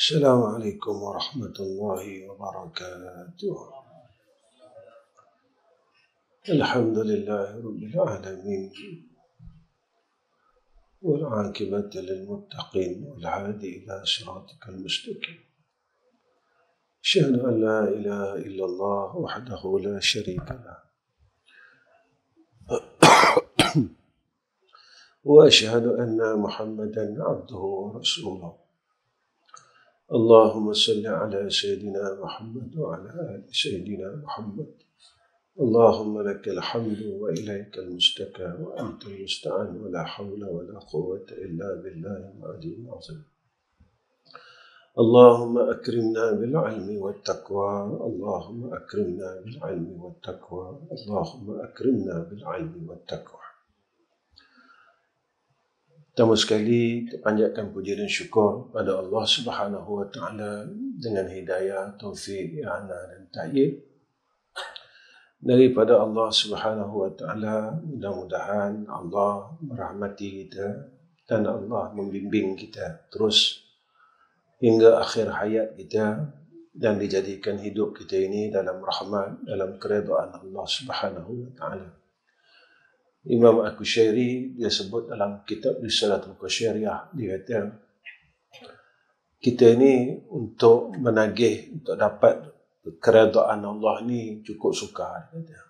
السلام عليكم ورحمة الله وبركاته. الحمد لله رب العالمين، والعاقبة للمتقين، والهادي إلى صراطك المستقيم. أشهد أن لا إله إلا الله وحده لا شريك له، وأشهد أن محمدا عبده ورسوله. اللهم صل على سيدنا محمد وعلى آل سيدنا محمد. اللهم لك الحمد وإليك المشتكى وأنت المستعان، ولا حول ولا قوة إلا بالله العلي العظيم. اللهم أكرمنا بالعلم والتقوى، اللهم أكرمنا بالعلم والتقوى، اللهم أكرمنا بالعلم والتقوى. Pertama sekali, kita panjatkan puji dan syukur pada Allah Subhanahu wa Ta'ala dengan hidayah, taufik, i'anah dan ta'yid daripada Allah Subhanahu wa Ta'ala. Mudah-mudahan Allah merahmati kita dan Allah membimbing kita terus hingga akhir hayat kita, dan dijadikan hidup kita ini dalam rahmat, dalam keredaan Allah Subhanahu wa Ta'ala. Imam Al-Qushairi dia sebut dalam kitab Risalatul Qushairiyah, dia kata kita ini untuk menagih, untuk dapat keredaan Allah ni cukup sukar, kata.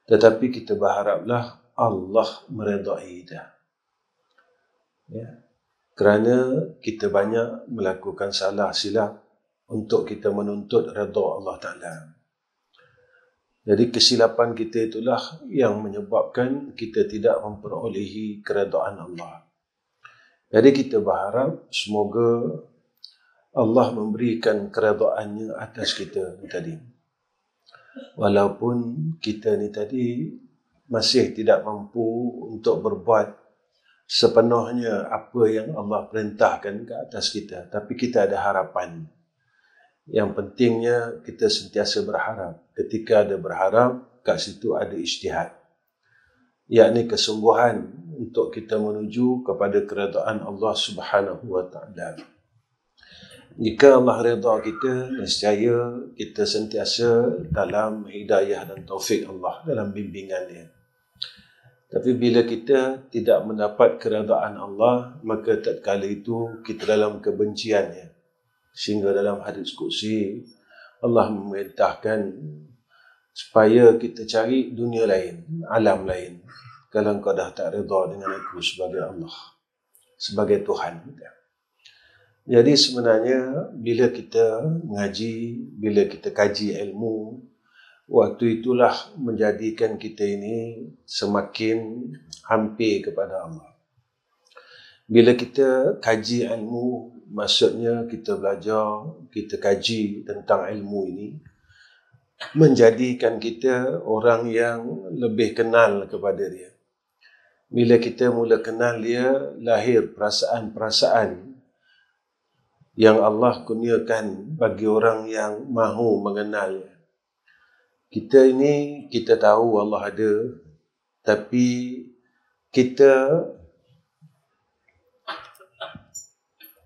Tetapi kita berharaplah Allah meredai kita, ya. Kerana kita banyak melakukan salah silap untuk kita menuntut redha Allah Ta'ala. Jadi kesilapan kita itulah yang menyebabkan kita tidak memperolehi keredaan Allah. Jadi kita berharap semoga Allah memberikan keredaannya atas kita ni tadi. Walaupun kita ni tadi masih tidak mampu untuk berbuat sepenuhnya apa yang Allah perintahkan ke atas kita, tapi kita ada harapan. Yang pentingnya kita sentiasa berharap. Ketika ada berharap, kat situ ada ijtihad, yakni kesungguhan untuk kita menuju kepada keredaan Allah Subhanahu wa Ta'ala. Jika Allah redha kita, nescaya kita sentiasa dalam hidayah dan taufik Allah, dalam bimbingan Dia. Tapi bila kita tidak mendapat keredaan Allah, maka tatkala itu kita dalam kebenciannya. Sehingga dalam hadis qudsi Allah memerintahkan supaya kita cari dunia lain, alam lain, kalau engkau dah tak redha dengan aku sebagai Allah, sebagai Tuhan kita. Jadi sebenarnya bila kita mengaji, bila kita kaji ilmu, waktu itulah menjadikan kita ini semakin hampir kepada Allah. Bila kita kaji ilmu, maksudnya kita belajar, kita kaji tentang ilmu ini, menjadikan kita orang yang lebih kenal kepada Dia. Bila kita mula kenal Dia, lahir perasaan-perasaan yang Allah kurniakan bagi orang yang mahu mengenalnya. Kita ini, kita tahu Allah ada, tapi kita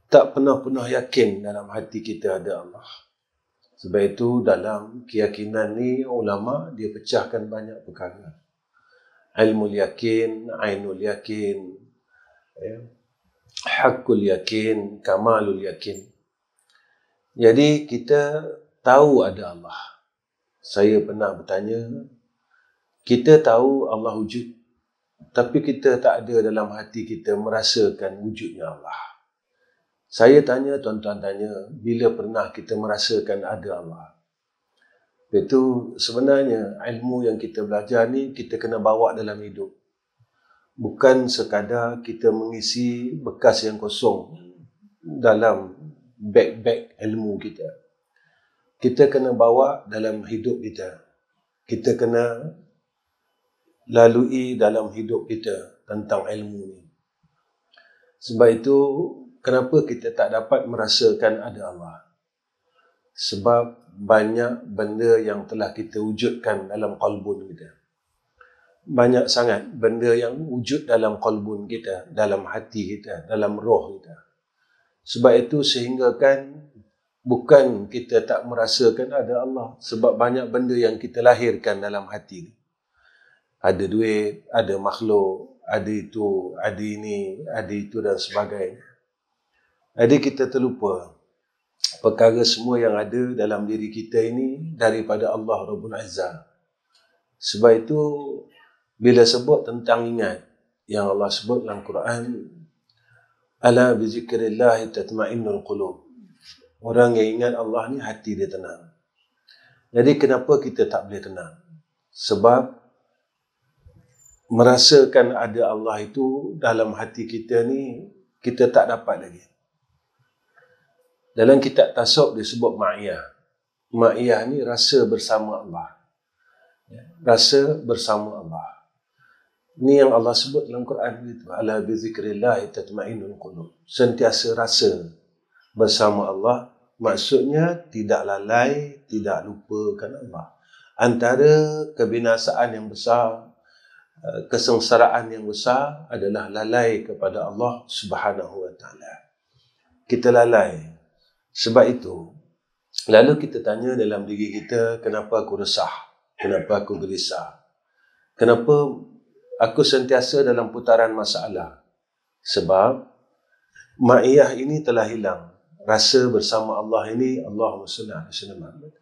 tak pernah yakin dalam hati kita ada Allah. Sebab itu dalam keyakinan ni ulama dia pecahkan banyak perkara. Ilmul yakin, ainul yakin, ya, haqqul yakin, kamalul yakin. Jadi kita tahu ada Allah. Saya pernah bertanya, kita tahu Allah wujud, tapi kita tak ada dalam hati kita merasakan wujudnya Allah. Saya tanya, tuan-tuan tanya, bila pernah kita merasakan ada Allah? Itu sebenarnya ilmu yang kita belajar ni kita kena bawa dalam hidup. Bukan sekadar kita mengisi bekas yang kosong dalam beg-beg ilmu kita. Kita kena bawa dalam hidup kita. Kita kena lalui dalam hidup kita tentang ilmu ni. Sebab itu kenapa kita tak dapat merasakan ada Allah? Sebab banyak benda yang telah kita wujudkan dalam qalbun kita. Banyak sangat benda yang wujud dalam qalbun kita, dalam hati kita, dalam roh kita. Sebab itu sehingga kan bukan kita tak merasakan ada Allah. Sebab banyak benda yang kita lahirkan dalam hati ni. Ada duit, ada makhluk, ada itu, ada ini, ada itu dan sebagainya. Jadi kita terlupa perkara semua yang ada dalam diri kita ini daripada Allah Rabbul Izzah. Sebab itu bila sebut tentang ingat, yang Allah sebut dalam Quran, ala bi zikrillah tatma'innul qulub. Orang yang ingat Allah ni hati dia tenang. Jadi kenapa kita tak boleh tenang? Sebab merasakan ada Allah itu dalam hati kita ni kita tak dapat lagi. Dalam kitab tasawuf disebut ma'iyah. Ma'iyah ni rasa bersama Allah. Rasa bersama Allah. Ini yang Allah sebut dalam Quran itu. Ala bi zikrillah tatma'innul qulub. Sentiasa rasa bersama Allah. Maksudnya tidak lalai, tidak lupakan Allah. Antara kebinasaan yang besar, kesengsaraan yang besar adalah lalai kepada Allah Subhanahu wa taala. Kita lalai. Sebab itu, lalu kita tanya dalam diri kita, kenapa aku resah? Kenapa aku gelisah? Kenapa aku sentiasa dalam putaran masalah? Sebab ma'iyah ini telah hilang. Rasa bersama Allah ini, Allahumma salli ala sayyidina Muhammad.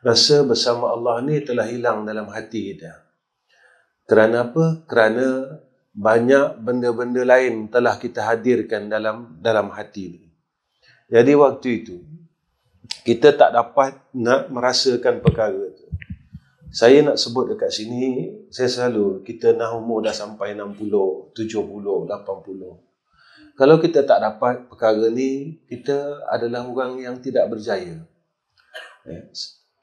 Rasa bersama Allah ini telah hilang dalam hati kita. Kerana apa? Kerana banyak benda-benda lain telah kita hadirkan dalam hati ini. Jadi waktu itu, kita tak dapat nak merasakan perkara itu. Saya nak sebut dekat sini, saya selalu, kita dah umur dah sampai 60, 70, 80. Kalau kita tak dapat perkara ni, kita adalah orang yang tidak berjaya.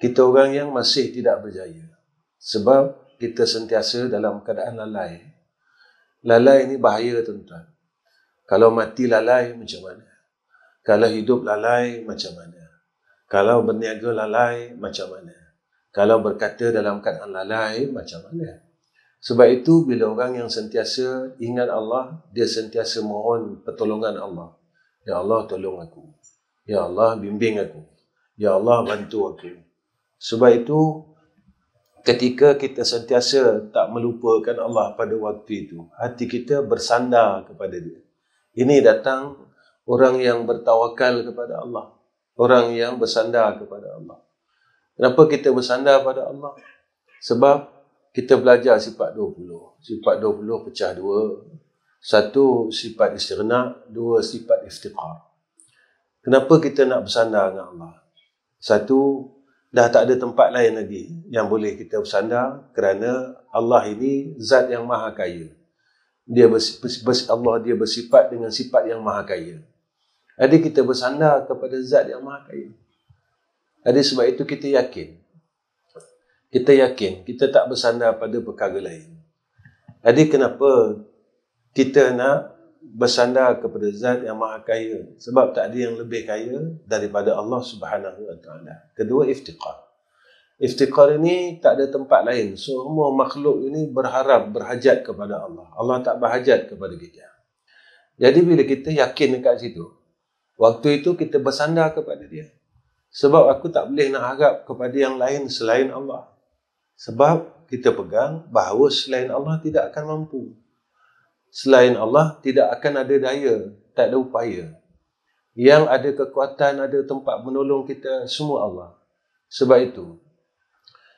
Kita orang yang masih tidak berjaya. Sebab kita sentiasa dalam keadaan lalai. Lalai ni bahaya tuan-tuan. Kalau mati lalai macam mana? Kalau hidup lalai macam mana? Kalau berniaga lalai macam mana? Kalau berkata dalam keadaan lalai macam mana? Sebab itu bila orang yang sentiasa ingat Allah, dia sentiasa mohon pertolongan Allah. Ya Allah tolong aku. Ya Allah bimbing aku. Ya Allah bantu aku. Sebab itu ketika kita sentiasa tak melupakan Allah pada waktu itu, hati kita bersandar kepada dia. Ini datang orang yang bertawakal kepada Allah. Orang yang bersandar kepada Allah. Kenapa kita bersandar pada Allah? Sebab kita belajar sifat 20. Sifat 20 pecah dua. Satu, sifat istighna. Dua, sifat iftiqar. Kenapa kita nak bersandar dengan Allah? Satu, dah tak ada tempat lain lagi yang boleh kita bersandar kerana Allah ini zat yang maha kaya. Allah dia bersifat dengan sifat yang maha kaya. Jadi kita bersandar kepada zat yang maha kaya. Jadi sebab itu kita yakin. Kita tak bersandar pada perkara lain. Jadi kenapa kita nak bersandar kepada zat yang maha kaya? Sebab tak ada yang lebih kaya daripada Allah Subhanahu wa taala. Kedua, iftiqar. Iftiqar ini tak ada tempat lain. Semua makhluk ini berharap, berhajat kepada Allah. Allah tak berhajat kepada kita. Jadi bila kita yakin dekat situ, waktu itu kita bersandar kepada dia. Sebab aku tak boleh nak harap kepada yang lain selain Allah. Sebab kita pegang bahawa selain Allah tidak akan mampu. Selain Allah tidak akan ada daya, tak ada upaya. Yang ada kekuatan, ada tempat menolong kita, semua Allah. Sebab itu,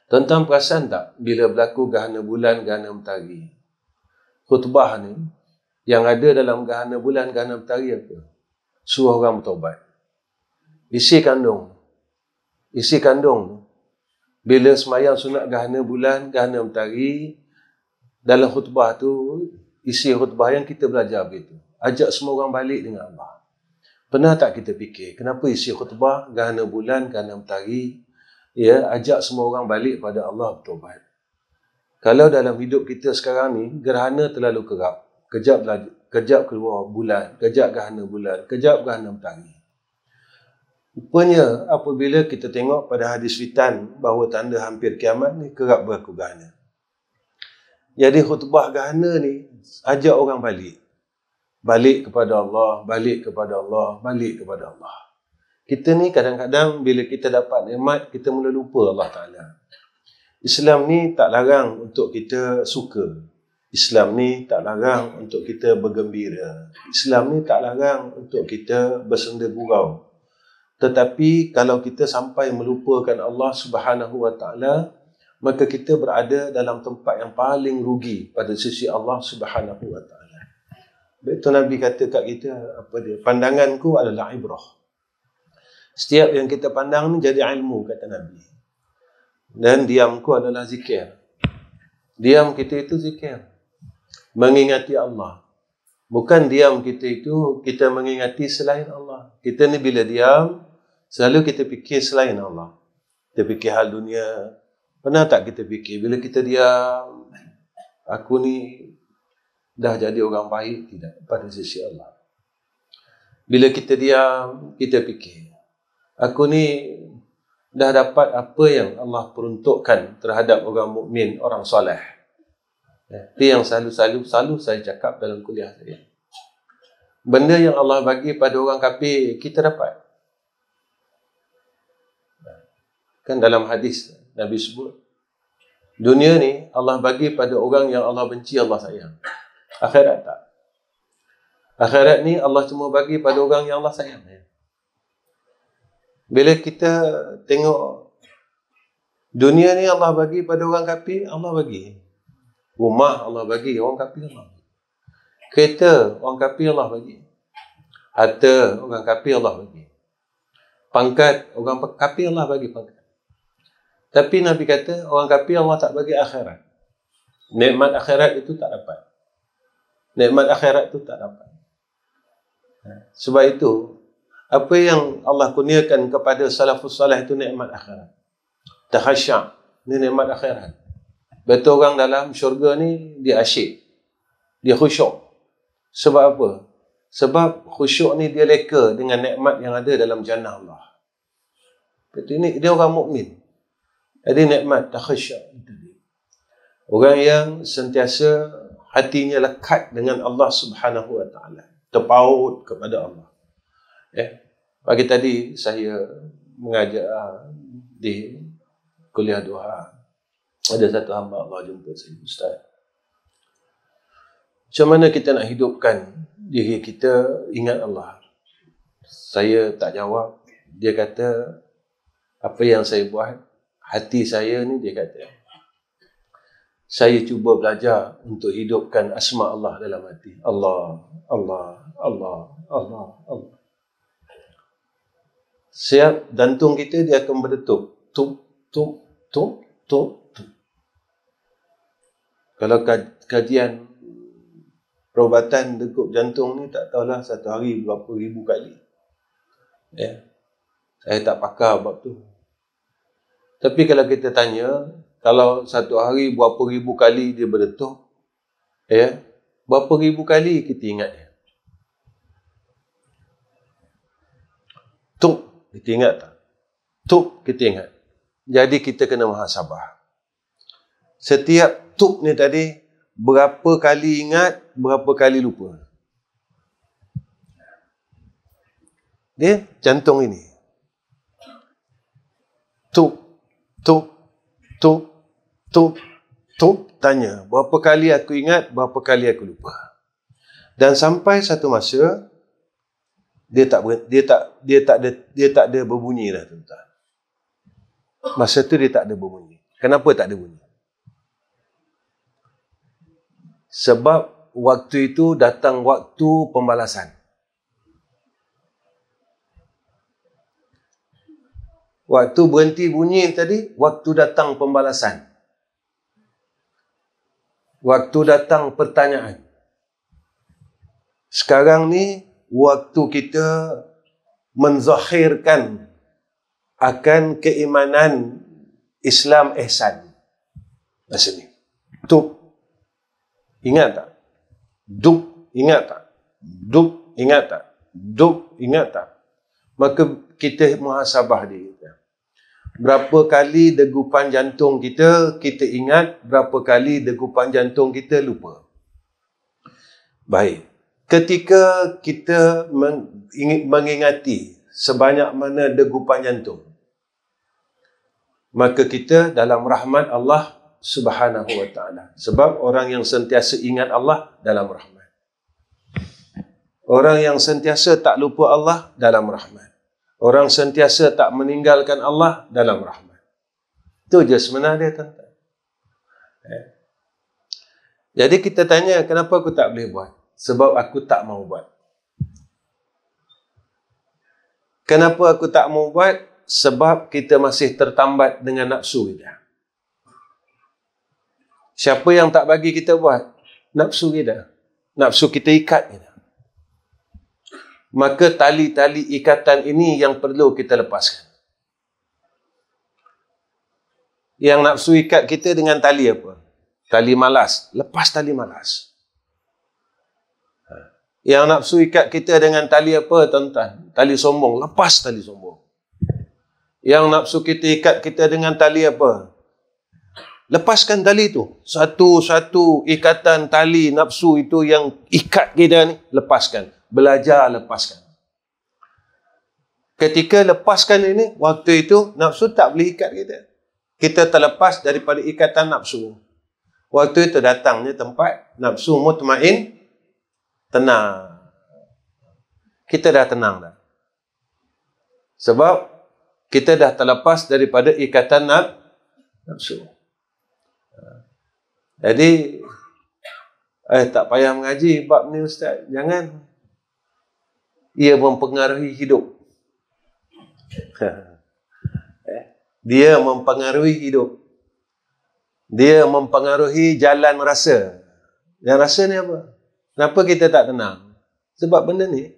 tuan-tuan perasan tak bila berlaku gerhana bulan, gerhana mentari? Khutbah ni, yang ada dalam gerhana bulan, gerhana mentari apa? Suruh orang bertaubat. Isi kandung. Bila semayang sunat gerhana bulan, gerhana mentari, dalam khutbah tu, isi khutbah yang kita belajar begitu. Ajak semua orang balik dengan Allah. Pernah tak kita fikir, kenapa isi khutbah gerhana bulan, gerhana mentari, ajak semua orang balik pada Allah bertaubat. Kalau dalam hidup kita sekarang ni, gerhana terlalu kerap. Kejap keluar bulan, kejap gerhana bulan, kejap gerhana mentari. Rupanya apabila kita tengok pada hadis fitan bahawa tanda hampir kiamat ni kerap berlaku gerhana. Jadi khutbah gerhana ni ajak orang balik. balik kepada Allah, balik kepada Allah, balik kepada Allah. Kita ni kadang-kadang bila kita dapat nikmat, kita mula lupa Allah Ta'ala. Islam ni tak larang untuk kita suka. Islam ni tak larang untuk kita bergembira. Islam ni tak larang untuk kita bersenda gurau. Tetapi kalau kita sampai melupakan Allah Subhanahu Wa Ta'ala, maka kita berada dalam tempat yang paling rugi pada sisi Allah Subhanahu Wa Ta'ala. Betul Nabi kata kat kita, apa dia? Pandanganku adalah ibrah. Setiap yang kita pandang ni jadi ilmu, kata Nabi. Dan diamku adalah zikir. Diam kita itu zikir. Mengingati Allah. Bukan diam kita itu kita mengingati selain Allah. Kita ni bila diam, selalu kita fikir selain Allah. Kita fikir hal dunia. Pernah tak kita fikir bila kita diam, aku ni dah jadi orang baik tidak pada sisi Allah? Bila kita diam, kita fikir, aku ni dah dapat apa yang Allah peruntukkan terhadap orang mukmin, orang soleh. Itu yang selalu saya cakap dalam kuliah saya. Benda yang Allah bagi pada orang kafir, kita dapat. Kan dalam hadis Nabi sebut, dunia ni Allah bagi pada orang yang Allah benci, Allah sayang. Akhirat tak. Akhirat ni Allah cuma bagi pada orang yang Allah sayang. Bila kita tengok dunia ni Allah bagi pada orang kafir, Allah bagi. Rumah Allah bagi, orang kafir Allah bagi. Kereta, orang kafir Allah bagi. Harta, orang kafir Allah bagi. Pangkat, orang kafir Allah bagi pangkat. Tapi Nabi kata, orang kafir Allah tak bagi akhirat. Nikmat akhirat itu tak dapat. Nikmat akhirat itu tak dapat. Sebab itu, apa yang Allah kurniakan kepada salafus salih itu nikmat akhirat. Takhasya', ini nikmat akhirat. Betul orang dalam syurga ni, dia asyik. Dia khusyuk. Sebab apa? Sebab khusyuk ni dia leka dengan nikmat yang ada dalam jannah Allah. Betul ini, dia orang mukmin. Jadi nikmat takhasya'. Orang yang sentiasa hatinya lekat dengan Allah Subhanahu Wa Ta'ala. Terpaut kepada Allah. Pagi tadi saya mengajar di kuliah duha. Ada satu hamba Allah jumpa saya, Ustaz. Macam mana kita nak hidupkan diri kita ingat Allah? Saya tak jawab. Dia kata, apa yang saya buat, hati saya ni, dia kata, saya cuba belajar untuk hidupkan asma Allah dalam hati. Allah, Allah, Allah, Allah, Allah. Siap jantung kita dia akan berdetuk. Tuk, tuk, tuk, tuk, tuk. Kalau kajian perubatan degup jantung ni tak tahulah satu hari berapa ribu kali. Saya tak pakar bab tu. Tapi kalau kita tanya, kalau satu hari berapa ribu kali dia berdetuk, berapa ribu kali kita ingat dia? Tuk, kita ingat tak? Tuk, kita ingat. Jadi kita kena muhasabah. Setiap tuk ni tadi, berapa kali ingat, berapa kali lupa. Dia jantung ini. Tuk, tuk, tuk, tuk, tuk, tanya, berapa kali aku ingat, berapa kali aku lupa. Dan sampai satu masa, dia tak ada berbunyi dah, tuan-tuan. Masa tu dia tak ada berbunyi. Kenapa tak ada bunyi? Sebab waktu itu datang waktu pembalasan. Waktu berhenti bunyi tadi, waktu datang pembalasan. Waktu datang pertanyaan. Sekarang ni, waktu kita menzahirkan akan keimanan Islam ihsan. Masa ni. Tuk. Ingat tak? Duk. Ingat tak? Duk. Ingat tak? Duk. Ingat tak? Maka kita muhasabah diri kita. Berapa kali degupan jantung kita ingat, berapa kali degupan jantung kita lupa. Baik. ketika kita mengingati sebanyak mana degupan jantung, maka kita dalam rahmat Allah Subhanahu wa ta'ala. Sebab orang yang sentiasa ingat Allah dalam rahmat. Orang yang sentiasa tak lupa Allah dalam rahmat. Orang sentiasa tak meninggalkan Allah dalam rahmat. Itu je sebenarnya, tuan-tuan. Jadi kita tanya, kenapa aku tak boleh buat? Sebab aku tak mau buat. Kenapa aku tak mau buat? Sebab kita masih tertambat dengan nafsu kita. Siapa yang tak bagi kita buat? Nafsu kita. Nafsu kita ikat kita. Maka tali-tali ikatan ini yang perlu kita lepaskan. Yang nafsu ikat kita dengan tali apa? Tali malas. Lepas tali malas. Yang nafsu ikat kita dengan tali apa, tuan-tuan? Tali sombong. Lepas tali sombong. Yang nafsu kita ikat kita dengan tali apa? Lepaskan tali itu. Satu-satu ikatan tali nafsu itu yang ikat kita ni, lepaskan. Belajar lepaskan. Ketika lepaskan ini, waktu itu nafsu tak boleh ikat kita. Kita terlepas daripada ikatan nafsu. Waktu itu datangnya tempat nafsu mutmain, tenang. Kita dah tenang dah. Sebab kita dah terlepas daripada ikatan nafsu. Jadi, tak payah mengaji bab ni, Ustaz. Jangan. Ia mempengaruhi hidup. Dia mempengaruhi hidup. Dia mempengaruhi jalan rasa. Yang rasa ni apa? Kenapa kita tak tenang? Sebab benda ni.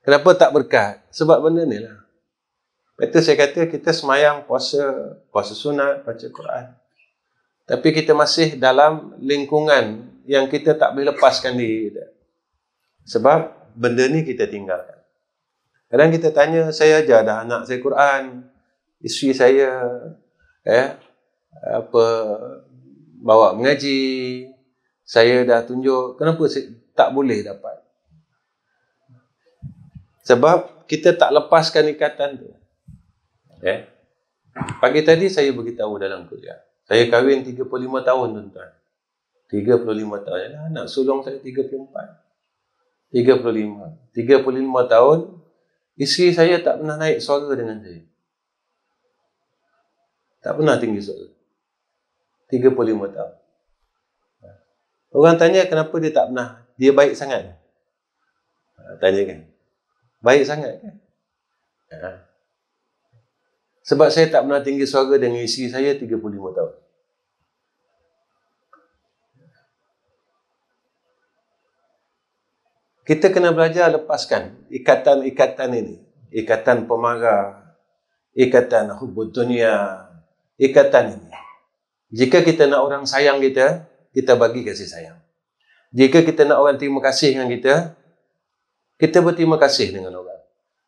Kenapa tak berkat? Sebab benda ni lah. Itu saya kata kita semayang, puasa sunat, baca Quran. Tapi kita masih dalam lingkungan yang kita tak boleh lepaskan diri kita. Sebab benda ni kita tinggalkan. Kadang kita tanya, saya ajar dah anak saya Quran, isteri saya bawa mengaji, saya dah tunjuk, kenapa saya tak boleh dapat? Sebab kita tak lepaskan ikatan tu. Pagi tadi saya beritahu dalam kuliah, saya kahwin 35 tahun, tuan-tuan. 35 tahun. Anak sulung saya 34. 35 tahun, isteri saya tak pernah naik suara dengan saya. Tak pernah tinggi suara. 35 tahun. Orang tanya kenapa dia tak pernah. Dia baik sangat. Tanya kan. Baik sangat kan? Sebab saya tak pernah tinggi suara dengan isteri saya 35 tahun. Kita kena belajar lepaskan ikatan-ikatan ini. Ikatan pemarah, ikatan hubbud dunia, ikatan ini. Jika kita nak orang sayang kita, kita bagi kasih sayang. Jika kita nak orang terima kasih dengan kita, kita berterima kasih dengan orang.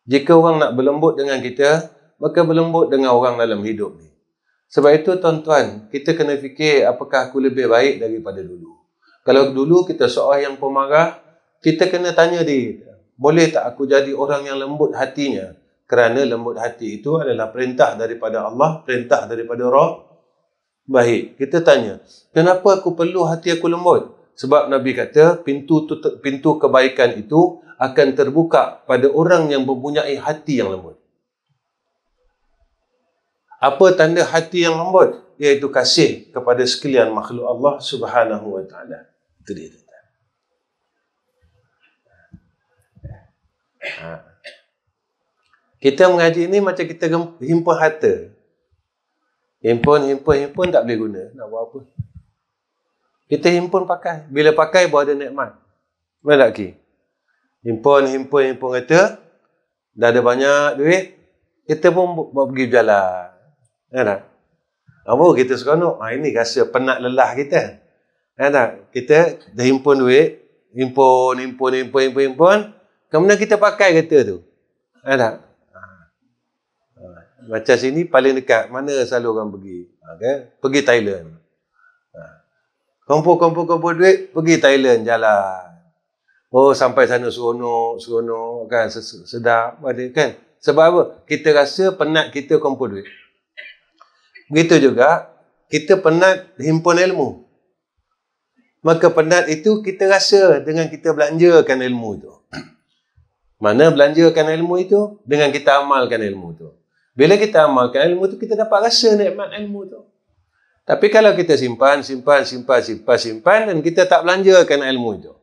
Jika orang nak berlembut dengan kita, maka berlembut dengan orang dalam hidup ni. Sebab itu, tuan-tuan, kita kena fikir apakah aku lebih baik daripada dulu. Kalau dulu kita seorang yang pemarah, kita kena tanya diri kita, boleh tak aku jadi orang yang lembut hatinya? Kerana lembut hati itu adalah perintah daripada Allah, perintah daripada Roh. Baik, kita tanya, kenapa aku perlu hati aku lembut? Sebab Nabi kata, pintu kebaikan itu akan terbuka pada orang yang mempunyai hati yang lembut. Apa tanda hati yang lembut? Iaitu kasih kepada sekalian makhluk Allah Subhanahu wa ta'ala. Itu dia. Kita mengaji ni macam kita himpun harta. Himpun tak boleh guna. Nak buat apa? Kita himpun pakai. Bila pakai baru ada nikmat. Mana tak ki? Himpun kata dah ada banyak duit, kita pun bawa pergi berjalan. Tak? Apa kita seronok? Ini rasa penat lelah kita. Tak? Kita dah himpun duit, himpun. Kemudian kita pakai kereta tu. Tak? Macam sini paling dekat. Mana selalu orang pergi? Pergi Thailand. Kumpul duit, pergi Thailand jalan. Oh, sampai sana seronok kan, sedap ada kan. Sebab apa? Kita rasa penat kita kumpul duit. Begitu juga, kita penat himpun ilmu. Maka penat itu kita rasa dengan kita belanjakan ilmu itu. Mana belanjakan ilmu itu? Dengan kita amalkan ilmu itu. Bila kita amalkan ilmu itu, kita dapat rasa nikmat ilmu itu. Tapi kalau kita simpan dan kita tak belanjakan ilmu itu,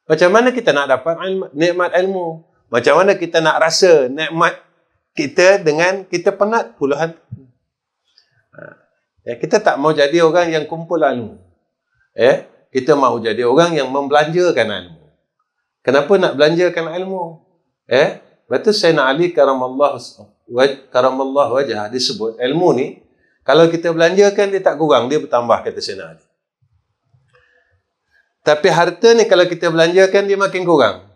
macam mana kita nak dapat nikmat ilmu? Macam mana kita nak rasa nikmat kita dengan kita penat puluhan? Kita tak mau jadi orang yang kumpul ilmu. Kita mau jadi orang yang membelanjakan ilmu. Kenapa nak belanjakan ilmu? Betul Sayyidina Ali karamallahu wajah disebut ilmu ni, kalau kita belanjakan dia tak kurang, dia bertambah, kata Sayyidina Ali. Tapi harta ni kalau kita belanjakan dia makin kurang.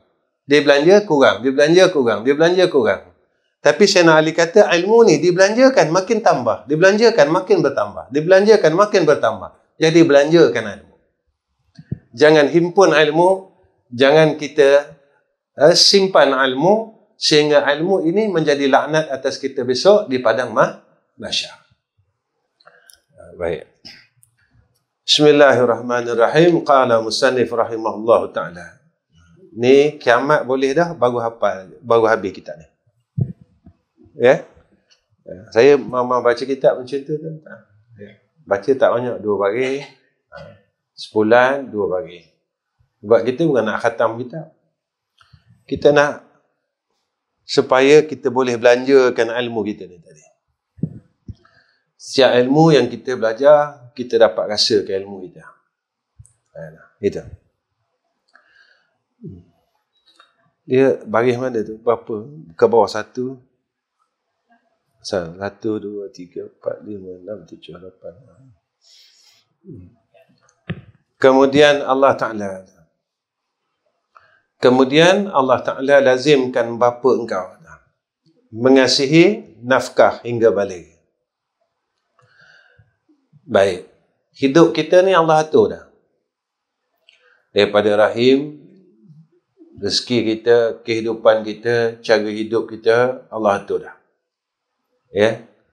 Dia belanja kurang, dia belanja kurang, dia belanja kurang. Tapi Sayyidina Ali kata ilmu ni dibelanjakan makin tambah, dibelanjakan makin bertambah, dibelanjakan makin bertambah. Jadi belanjakan ilmu. Jangan himpun ilmu, jangan kita simpan ilmu sehingga ilmu ini menjadi laknat atas kita besok di padang mahsyar. Baik. Bismillahirrahmanirrahim. Qala musannif rahimahullah ta'ala. Ni kiamat boleh dah, baru hafal, baru habis kitab ni. Saya memang baca kitab macam tu kan. Baca tak banyak, 2 baris. Sebulan 2 baris. Sebab kita bukan nak khatam kitab. Kita nak supaya kita boleh belanjakan ilmu kita ni tadi. Setiap ilmu yang kita belajar, kita dapat rasakan ilmu kita. Itu. Dia baris mana tu? Berapa? Ke bawah 1, 2, 3, 4, 5, 6, 7, 8. Kemudian Allah Ta'ala lazimkan bapa engkau mengasihi nafkah hingga balik. Baik. Hidup kita ni Allah atur dah. Daripada rahim, rezeki kita, kehidupan kita, cara hidup kita, Allah atur dah.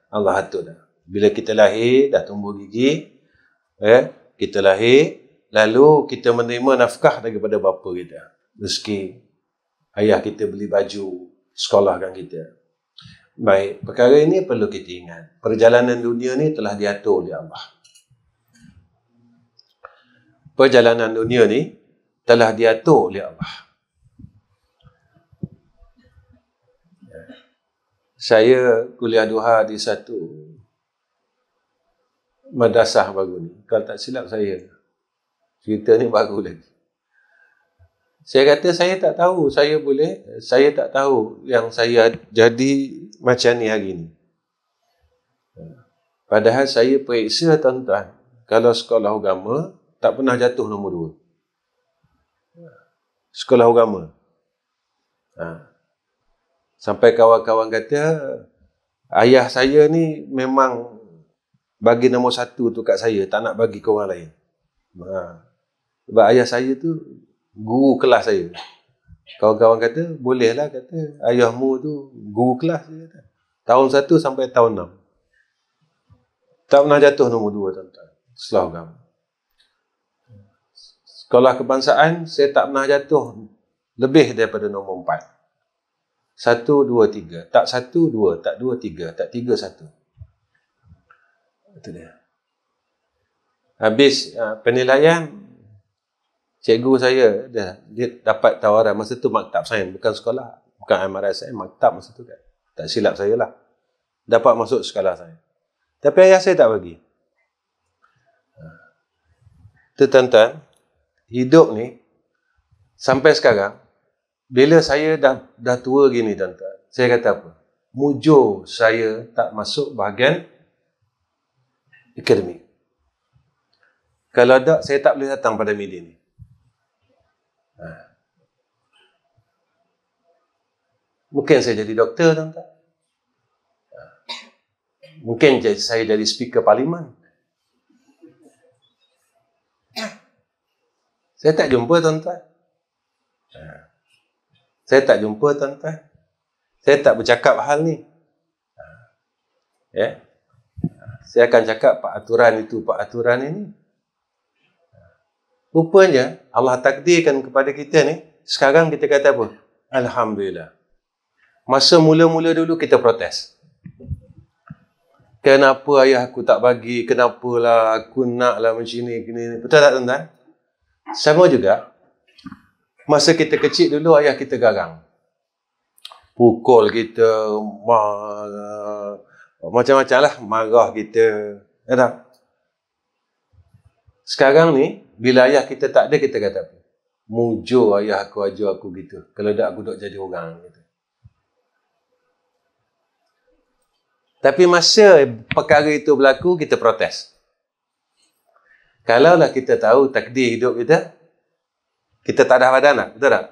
Allah atur dah. Bila kita lahir, dah tumbuh gigi, kita lahir, lalu kita menerima nafkah daripada bapa kita. Rezeki, ayah kita beli baju, sekolahkan kita. Baik, perkara ini perlu kita ingat. Perjalanan dunia ni telah diatur oleh Allah. Perjalanan dunia ni telah diatur oleh Allah. Saya kuliah duha di satu madrasah baru ni. Kalau tak silap saya, cerita ni baru lagi. Saya kata saya tak tahu, saya tak tahu yang saya jadi macam ni hari ni. Padahal saya periksa tuan-tuan, kalau sekolah agama tak pernah jatuh nombor 2. Sekolah agama. Sampai kawan-kawan kata ayah saya ni memang bagi nombor 1 tu kat saya, tak nak bagi ke orang lain. Sebab ayah saya tu guru kelas saya. Kawan-kawan kata, bolehlah, kata ayahmu tu guru kelas dia kata. Tahun 1 sampai tahun 6. Tak pernah jatuh nombor 2 tuan-tuan. Sekolah agama. Sekolah kebangsaan saya tak pernah jatuh lebih daripada nombor 4. 1, 2, 3. Tak 1, 2, tak 2, 3, tak 3, 1. Itu dia. Habis penilaian, cikgu saya dia dapat tawaran masa tu maktab sains, bukan sekolah, bukan MRS, maktab masa tu kan. Tak silap saya lah. Dapat masuk sekolah saya. Tapi ayah saya tak bagi. Tuan-tuan, hidup ni sampai sekarang, bila saya dah tua gini tuan-tuan, saya kata apa? Mujur saya tak masuk bahagian akademik. Kalau tak, saya tak boleh datang pada media ni. Mungkin saya jadi doktor, tuan-tuan. Mungkin saya jadi speaker parlimen. Saya tak jumpa, tuan-tuan. Saya tak jumpa tuan-tuan. Saya tak bercakap hal ni. Ya. Saya akan cakap pak aturan itu, pak aturan ini. Rupanya Allah takdirkan kepada kita ni, sekarang kita kata apa? Alhamdulillah. Masa mula-mula dulu kita protes. Kenapa ayah aku tak bagi? Kenapalah aku naklah macam ni, gini. Betul tak tuan-tuan? Sama juga. Masa kita kecil dulu ayah kita garang. Pukul kita, macam-macam lah, marah kita. Ya tak? Sekarang ni, bila ayah kita tak ada, kita kata apa? Mujur ayah aku, ajar aku gitu. Kalau tak, aku tak jadi orang. Gitu. Tapi masa perkara itu berlaku, kita protes. Kalaulah kita tahu takdir hidup kita, kita tak ada badan nak, betul tak?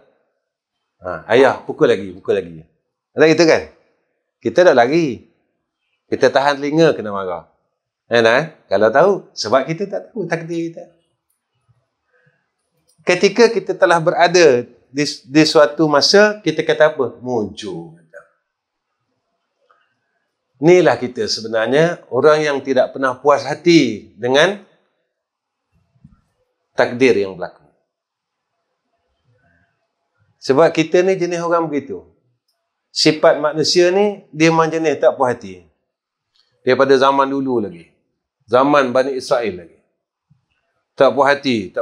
Ayah, pukul lagi. Ada gitu kan? Kita tak lari. Kita tahan telinga kena marah. Kalau tahu, sebab kita tak tahu takdir kita. Ketika kita telah berada di suatu masa, kita kata apa? Mujur. Inilah kita sebenarnya orang yang tidak pernah puas hati dengan takdir yang berlaku. Sebab kita ni jenis orang begitu. Sifat manusia ni, dia memang jenis tak puas hati. Daripada zaman dulu lagi. Zaman Bani Israel lagi. Tak puas hati.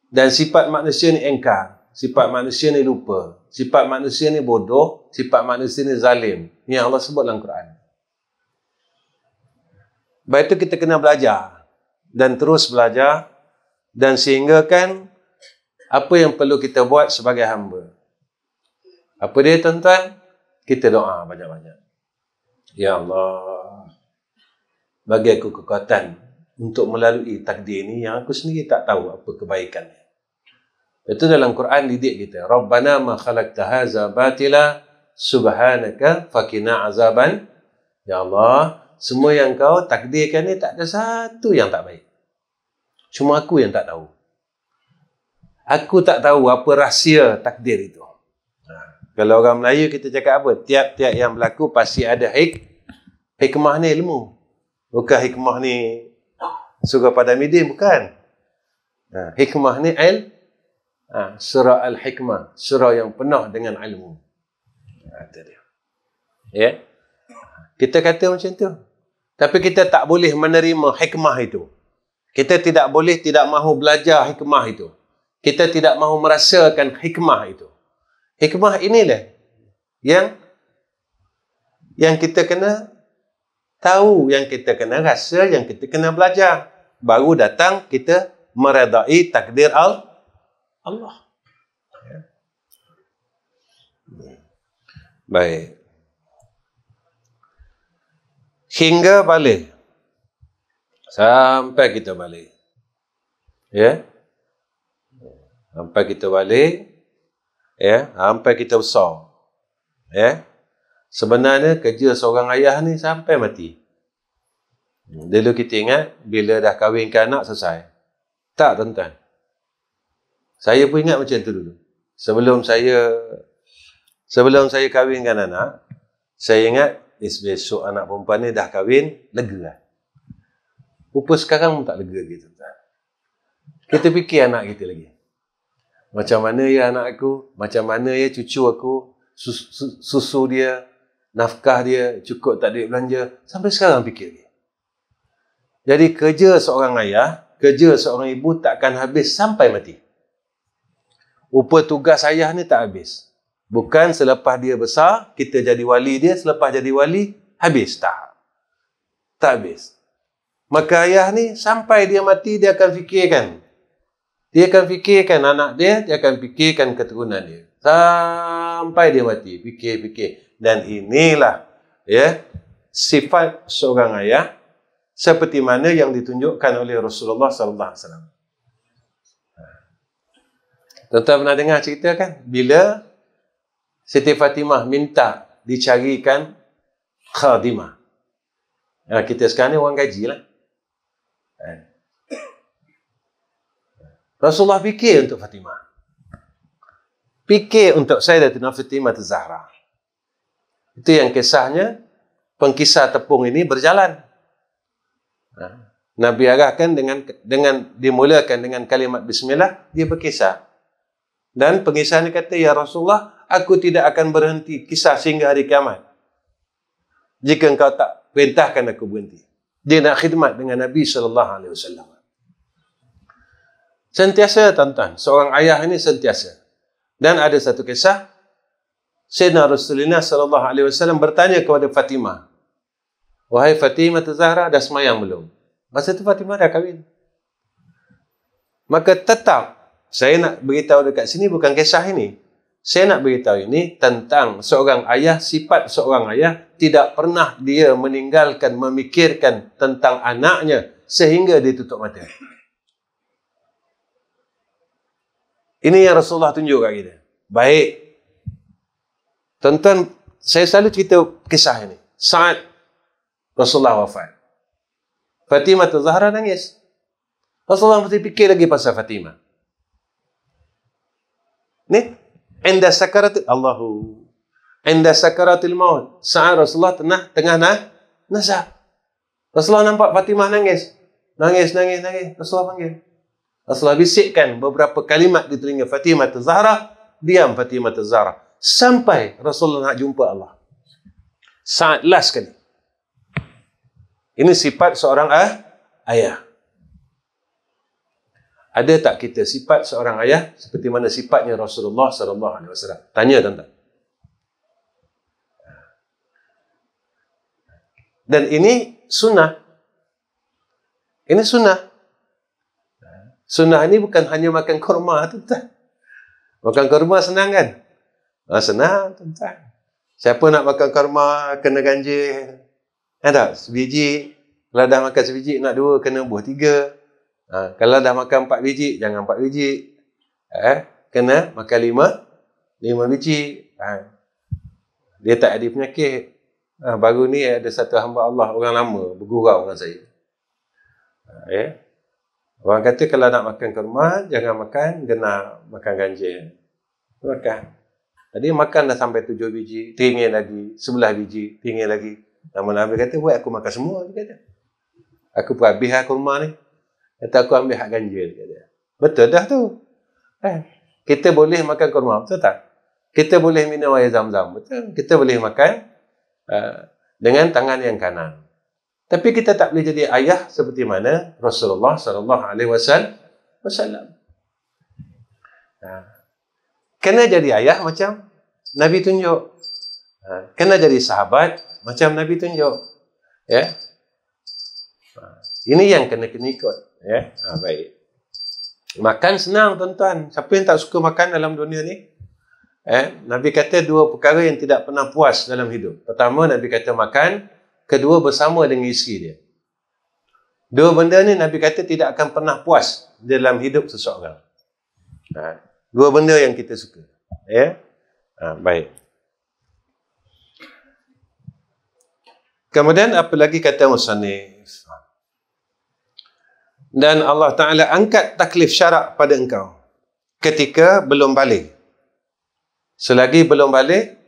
Dan sifat manusia ni engkar. Sifat manusia ni lupa. Sifat manusia ni bodoh. Sifat manusia ni zalim. Ni yang Allah sebut dalam Quran. Baik itu kita kena belajar. Dan terus belajar. Dan sehingga kan apa yang perlu kita buat sebagai hamba. Apa dia tuan-tuan? Kita doa banyak-banyak. Ya Allah, bagi aku kekuatan untuk melalui takdir ni yang aku sendiri tak tahu apa kebaikannya. Itu dalam Quran didik kita. Rabbana ma khalaqta hadza batila subhanaka faqina azaban. Ya Allah, semua yang kau takdirkan ni tak ada satu yang tak baik. Cuma aku yang tak tahu. Aku tak tahu apa rahsia takdir itu. Kalau orang Melayu kita cakap apa? Tiap-tiap yang berlaku pasti ada hikmah ni ilmu. Bukan hikmah ni surah Padamidin, bukan. Hikmah ni surah Al-Hikmah. Surah yang penuh dengan ilmu. Itu dia. Ya? Kita kata macam tu. Tapi kita tak boleh menerima hikmah itu. Kita tidak boleh tidak mahu belajar hikmah itu. Kita tidak mahu merasakan hikmah itu. Hikmah inilah yang kita kena tahu, yang kita kena rasa, yang kita kena belajar. Baru datang kita meredai takdir Allah. Ya. Baik. Hingga balik. Sampai kita balik. Ya. Sampai kita balik. Ya, sampai kita besar. Ya. Sebenarnya kerja seorang ayah ni sampai mati. Dulu kita ingat bila dah kahwinkan anak selesai. Tak, tuan-tuan. Saya pun ingat macam tu dulu. Sebelum saya kahwinkan anak, saya ingat besok anak perempuan ni dah kahwin, lega lah. Rupa sekarang pun tak lega gitu, tuan. Kita fikir anak kita lagi. Macam mana ya anak aku? Macam mana ya cucu aku? Susu dia, nafkah dia, cukup tak duit belanja. Sampai sekarang fikir dia. Jadi kerja seorang ayah, kerja seorang ibu takkan habis sampai mati. Rupa tugas ayah ni tak habis. Bukan selepas dia besar, kita jadi wali dia, selepas jadi wali, habis. Tak habis. Maka ayah ni sampai dia mati, dia akan fikirkan. Dia akan fikirkan anak dia, dia akan fikirkan keturunan dia. Sampai dia mati, fikir-fikir. Dan inilah sifat seorang ayah seperti mana yang ditunjukkan oleh Rasulullah sallallahu alaihi wasallam. Tuan-tuan pernah dengar cerita kan? Bila Siti Fatimah minta dicarikan khadimah. Kita sekarang ni orang gaji lah. Rasulullah fikir untuk Fatimah. Fikir untuk Sayyidatina Fatimah Az-Zahra. Itu yang kisahnya, pengkisah tepung ini berjalan. Nabi arahkan dengan dimulakan dengan kalimat bismillah, dia berkisah. Dan pengisahnya kata, ya Rasulullah, aku tidak akan berhenti kisah sehingga hari kiamat jika engkau tak perintahkan aku berhenti. Dia nak khidmat dengan Nabi SAW. Sentiasa, tuan-tuan, seorang ayah ini sentiasa. Dan ada satu kisah, Sayyidina Rasulullah SAW bertanya kepada Fatimah, wahai Fatimah Az-Zahra, dah semayang belum? Masa itu Fatimah dah kahwin. Maka tetap, saya nak beritahu dekat sini bukan kisah ini. Saya nak beritahu ini tentang seorang ayah, sifat seorang ayah tidak pernah dia meninggalkan, memikirkan tentang anaknya sehingga dia tutup mata. Ini yang Rasulullah tunjuk kat kita. Baik. Tuan-tuan, saya selalu cerita kisah ini. Saat Rasulullah wafat, Fatimah Az-Zahra nangis. Rasulullah mesti fikir lagi pasal Fatimah. Ni, inda sakaratul maut. Saat Rasulullah tengah nazak. Rasulullah nampak Fatimah nangis. Nangis. Rasulullah panggil. Rasulullah bisikkan beberapa kalimat di telinga Fatimah Az-Zahra. Diam Fatimah Az-Zahra. Sampai Rasulullah nak jumpa Allah. Saat last kali. Ini sifat seorang ayah. Ada tak kita sifat seorang ayah seperti mana sifatnya Rasulullah SAW? Tanya tuan-tuan. Dan ini sunnah. Ini sunnah. Sunnah ini bukan hanya makan kurma, tuan-tuan. Makan kurma senang kan? Senang, tuan-tuan. Siapa nak makan kurma, kena ganjil. Ada sebiji. Kalau dah makan sebiji, nak 2, kena buah 3. Kalau dah makan 4 biji, jangan 4 biji. Kena makan 5 biji. Dia tak ada penyakit. Baru ni ada satu hamba Allah, orang lama, bergurau dengan saya. Orang kata kalau nak makan kurma, jangan makan, kena makan ganjil. Makan. Tadi makan dah sampai 7 biji, teringin lagi, 11 biji, teringin lagi. Nabi kata, buat aku makan semua. Dia kata. Aku pun habis kurma ni. Kata aku ambil hak ganjil. Kata. Betul dah tu. Kita boleh makan kurma, betul tak? Kita boleh minum air zam-zam, betul? Kita boleh makan dengan tangan yang kanan. Tapi kita tak boleh jadi ayah seperti mana Rasulullah SAW. Kena jadi ayah macam Nabi tunjuk. Kena jadi sahabat macam Nabi tunjuk. Ini yang kena ikut. Baik. Makan senang, tuan-tuan. Siapa yang tak suka makan dalam dunia ni? Nabi kata 2 perkara yang tidak pernah puas dalam hidup. Pertama, Nabi kata makan. Kedua, bersama dengan isteri dia. 2 benda ni Nabi kata tidak akan pernah puas dalam hidup seseorang. 2 benda yang kita suka. Baik. Kemudian apa lagi kata musannif? Dan Allah Ta'ala angkat taklif syarak pada engkau ketika belum balik. Selagi belum balik,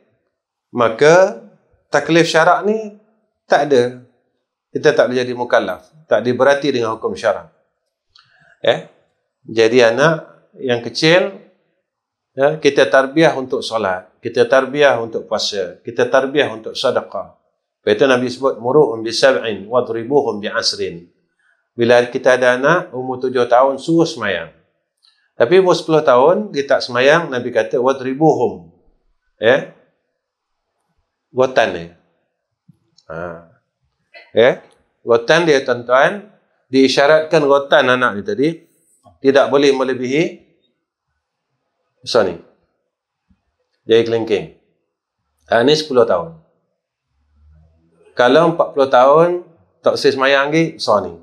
maka taklif syarak ni tak ada. Kita tak boleh jadi mukallaf. Tak diberati dengan hukum syarak. Jadi anak yang kecil, kita tarbiyah untuk solat, kita tarbiyah untuk puasa, kita tarbiyah untuk sedekah. Itu Nabi sebut muru'un bi sab'in wadribuhum bi asrin. Bila kita ada anak umur 7 tahun, suruh semayang. Tapi umur 10 tahun dia tak semayang, Nabi kata wadribuhum. Gotan ni. Gotan dia, tuan-tuan, diisyaratkan gotan anak ni tadi tidak boleh melebihi besar ni. Jari kelingking. Ni 10 tahun. Kalau 40 tahun tak selesai semayang lagi, besar ni.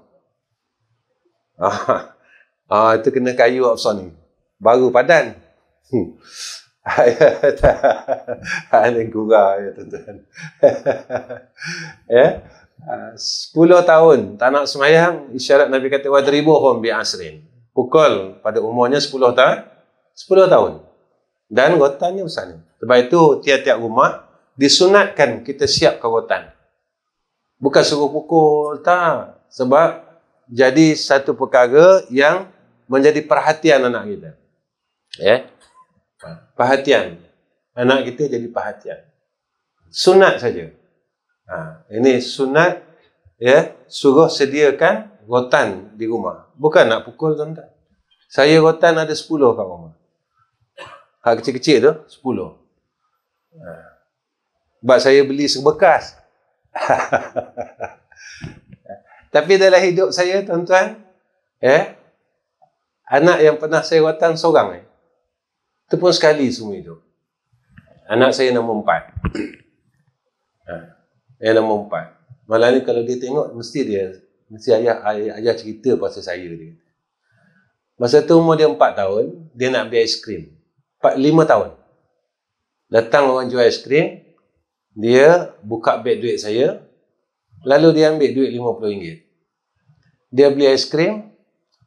Itu kena kayu besar ni. Baru padan. Ini gurau ya, tuan-tuan. 10 tahun tak nak semayang, isyarat Nabi kata wadribuhum bi asrin. pukul pada umurnya 10 tahun. 10 tahun. Dan rotannya besar ni. Sebab itu tiap-tiap rumah disunatkan kita siapkan rotan. Bukan suruh pukul, tak. Sebab jadi satu perkara yang menjadi perhatian anak kita. Ya. Perhatian. Anak kita jadi perhatian. Sunat saja. Ini sunat, ya, suruh sediakan rotan di rumah. Bukan nak pukul, tuan-tuan. Saya rotan ada 10 kat rumah. Hak kecil-kecil tu 10. Sebab saya beli sebekas. Tapi dalam hidup saya, tuan-tuan, anak yang pernah saya rotan seorang. Itu pun sekali semua hidup. Anak saya nombor 4. Yang nombor 4. Malah ni kalau dia tengok, mesti ayah cerita pasal saya dia. Masa tu umur dia 4 tahun, dia nak beli aiskrim. 5 tahun. Datang orang jual aiskrim, dia buka beg duit saya, lalu dia ambil duit RM50. Dia beli aiskrim,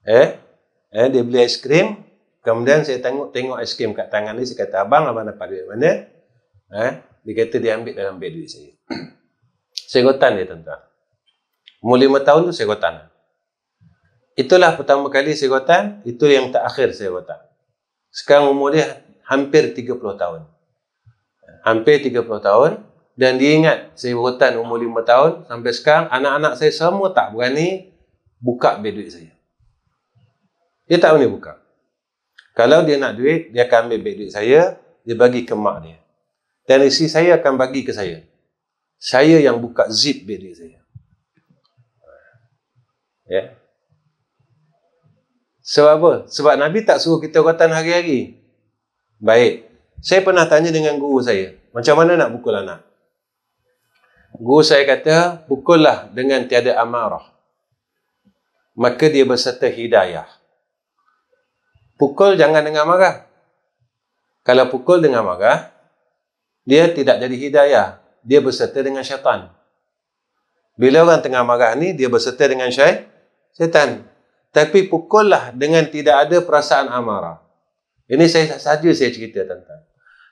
dia beli aiskrim, kemudian saya tengok aiskrim kat tangan dia, saya kata, abang dapat duit mana? Dia kata dia ambil dalam beg duit saya. Saya rotan dia, tuan-tuan. Umur 5 tahun tu saya rotan. Itulah pertama kali saya rotan, itu yang terakhir saya rotan. Sekarang umur dia hampir 30 tahun. Hampir 30 tahun. Dan dia ingat saya rotan umur 5 tahun. Sampai sekarang, anak-anak saya semua tak berani buka beg duit saya. Dia tak berani buka. Kalau dia nak duit, dia akan ambil beg duit saya, dia bagi ke mak dia. Dan isteri saya akan bagi ke saya. Saya yang buka zip beg duit saya. Ya. Sebab apa? Sebab Nabi tak suruh kita rotan hari-hari. Baik. Saya pernah tanya dengan guru saya, macam mana nak pukul anak? Guru saya kata, pukullah dengan tiada amarah. Maka dia berserta hidayah. Pukul jangan dengan marah. Kalau pukul dengan marah, dia tidak jadi hidayah. Dia berserta dengan syaitan. Bila orang tengah marah ni, dia berserta dengan syaitan. Tapi pukullah dengan tidak ada perasaan amarah. Ini saya cerita tentang.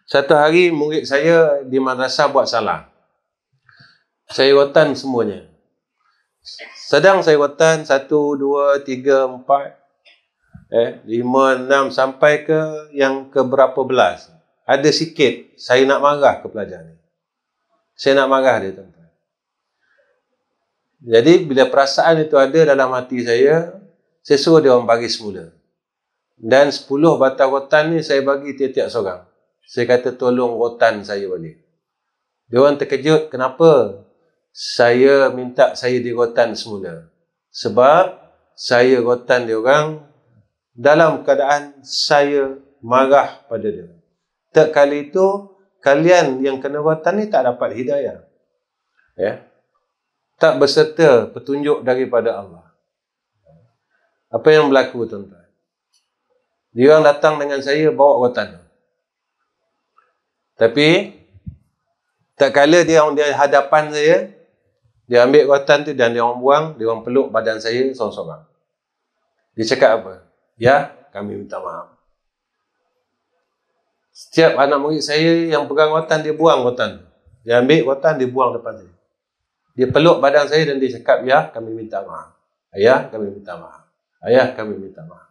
Satu hari murid saya di madrasah buat salah. Saya rotan semuanya. Sedang saya rotan 1, 2, 3, 4, 5, 6 sampai ke yang ke berapa belas. Ada sikit saya nak marah ke pelajar ni. Saya nak marah dia, tuan-tuan. Jadi bila perasaan itu ada dalam hati saya suruh dia orang bagi semula. Dan 10 batang rotan ni saya bagi tiap-tiap seorang. Saya kata tolong rotan saya balik. Dia orang terkejut, kenapa? Saya minta saya dirotan semula. Sebab saya rotan dia orang dalam keadaan saya marah pada dia. Tak kali itu kalian yang kena rotan ni tak dapat hidayah. Ya. Tak berserta petunjuk daripada Allah. Apa yang berlaku, tuan-tuan? Dia orang datang dengan saya bawa rotan. Tapi tak kala dia orang di hadapan saya, dia ambil rotan tu dan dia orang buang, dia orang peluk badan saya seorang-seorang. Dia cakap apa? Ya, kami minta maaf. Setiap anak murid saya yang pegang rotan, dia buang rotan. Dia ambil rotan, dia buang depan saya. Dia peluk badan saya dan dia cakap, ya, kami minta maaf. Ayah, kami minta maaf. Ayah, kami minta maaf.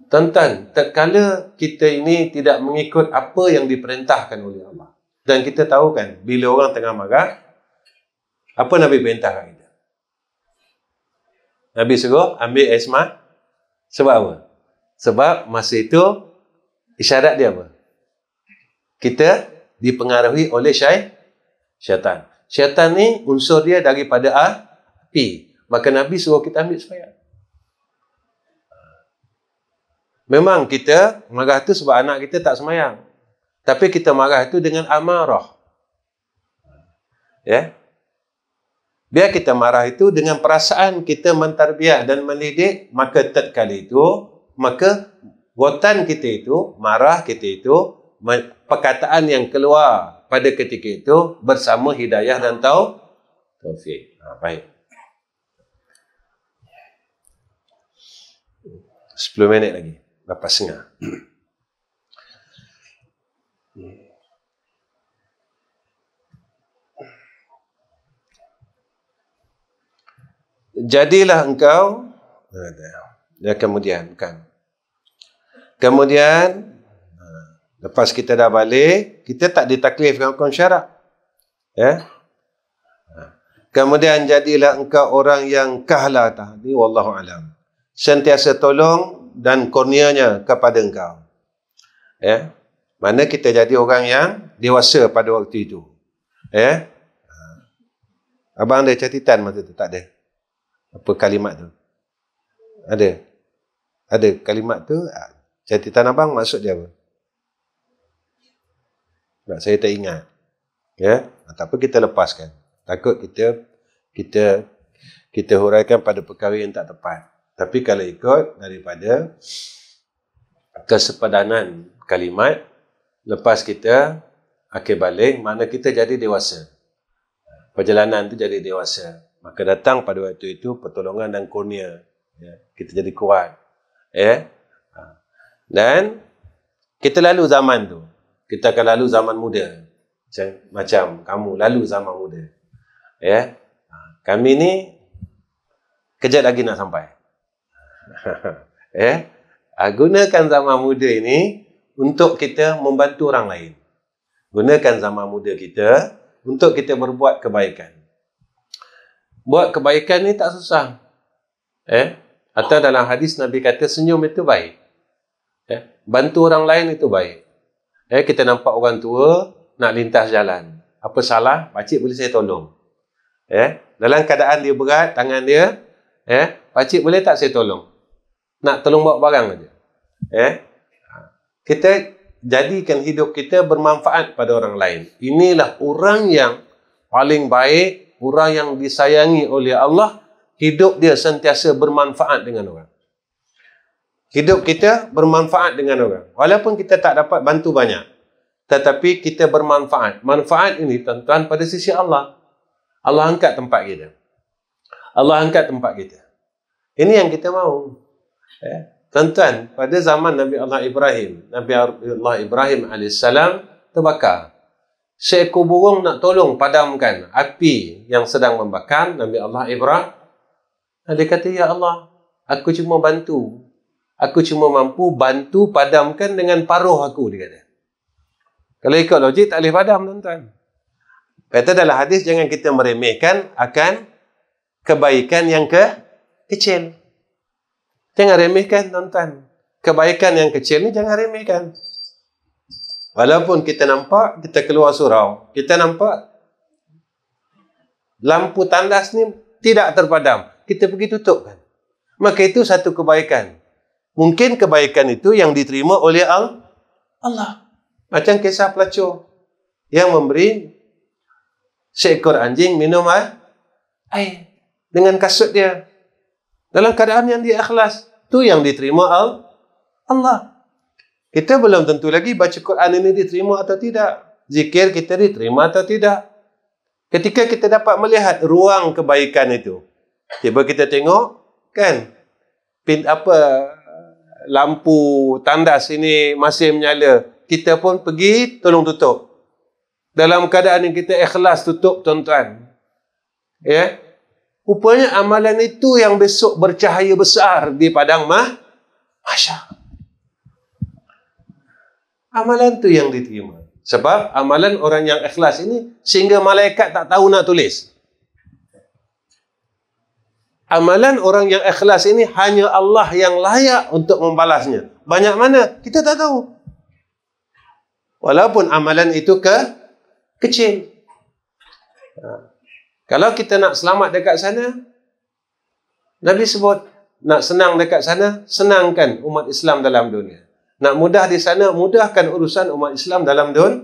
Tuan-tuan, tatkala kita ini tidak mengikut apa yang diperintahkan oleh Allah. Dan kita tahu kan, bila orang tengah marah, apa Nabi perintahkan kita? Nabi suruh ambil air semat. Sebab apa? Sebab masa itu, isyarat dia apa? Kita dipengaruhi oleh syaitan. Syaitan ni, unsur dia daripada api. Maka Nabi suruh kita ambil sembahyang. Memang kita marah tu sebab anak kita tak sembahyang. Tapi kita marah itu dengan amarah. Ya. Biar kita marah itu dengan perasaan kita mentarbiah dan mendidik, maka tatkala itu, maka rotan kita itu, marah kita itu, perkataan yang keluar pada ketika itu bersama hidayah dan taufik. Baik. 10 minit lagi. Lepas setengah. Jadilah engkau, dan kemudian, bukan. Kemudian, lepas kita dah balik, kita tak ditaklif dengan hukum syarak. Ya. Kemudian jadilah engkau orang yang kahlata. Ini wallahu alam. Sentiasa tolong dan kurnianya kepada engkau. Ya. Mana kita jadi orang yang dewasa pada waktu itu. Ya. Abang ada catatan masa tu? Tak ada. Apa kalimat tu? Ada? Ada kalimat tu? Catatan abang maksud dia apa? Tak, saya tak ingat. Ya, tak apa, kita lepaskan. Takut kita huraikan pada perkara yang tak tepat. Tapi kalau ikut daripada kesepadanan kalimat, lepas kita akhir balik, mana kita jadi dewasa. Perjalanan tu jadi dewasa. Maka datang pada waktu itu pertolongan dan kurnia. Ya, kita jadi kuat. Ya. Dan kita lalu zaman tu. Kita akan lalu zaman muda. Macam kamu lalu zaman muda. Ya. Kami ni kejap lagi nak sampai. Ya. Gunakan zaman muda ini untuk kita membantu orang lain. Gunakan zaman muda kita untuk kita berbuat kebaikan. Buat kebaikan ni tak susah. Atau dalam hadis Nabi kata senyum itu baik. Bantu orang lain itu baik. Kita nampak orang tua nak lintas jalan. Apa salah? Pakcik boleh saya tolong. Dalam keadaan dia berat, tangan dia, pakcik boleh tak saya tolong? Nak tolong bawa barang aja. Kita jadikan hidup kita bermanfaat pada orang lain. Inilah orang yang paling baik, orang yang disayangi oleh Allah, hidup dia sentiasa bermanfaat dengan orang. Hidup kita bermanfaat dengan orang. Walaupun kita tak dapat bantu banyak, tetapi kita bermanfaat. Manfaat ini, tuan-tuan, pada sisi Allah. Allah angkat tempat kita. Allah angkat tempat kita. Ini yang kita mahu. Tuan-tuan, pada zaman Nabi Allah Ibrahim AS terbakar. Seekor burung nak tolong padamkan api yang sedang membakar Nabi Allah Ibrahim. Dia kata, ya Allah, aku cuma bantu. Aku cuma mampu bantu padamkan dengan paruh aku, dia kata. Kalau ikut logik, tak boleh padam, tuan-tuan. Kata dalam hadis, jangan kita meremehkan akan kebaikan yang kecil. Jangan remehkan, tuan-tuan. Kebaikan yang kecil ni jangan remehkan. Walaupun kita nampak, kita keluar surau, kita nampak lampu tandas ni tidak terpadam, kita pergi tutupkan. Maka itu satu kebaikan. Mungkin kebaikan itu yang diterima oleh Allah. Macam kisah pelacur yang memberi seekor anjing minum air dengan kasut dia. Dalam keadaan yang dia ikhlas. Itu yang diterima Allah. Kita belum tentu lagi baca Quran ini diterima atau tidak. Zikir kita diterima atau tidak. Ketika kita dapat melihat ruang kebaikan itu, tiba kita tengok, kan, lampu tandas ini masih menyala, kita pun pergi tolong tutup. Dalam keadaan yang kita ikhlas tutup, tuan-tuan. Ya. Rupanya amalan itu yang besok bercahaya besar di padang mahsyar. Amalan tu yang diterima. Sebab amalan orang yang ikhlas ini sehingga malaikat tak tahu nak tulis. Amalan orang yang ikhlas ini hanya Allah yang layak untuk membalasnya. Banyak mana? Kita tak tahu. Walaupun amalan itu kecil. Kalau kita nak selamat dekat sana, Nabi sebut, nak senang dekat sana, senangkan umat Islam dalam dunia. Nak mudah di sana, mudahkan urusan umat Islam dalam dunia.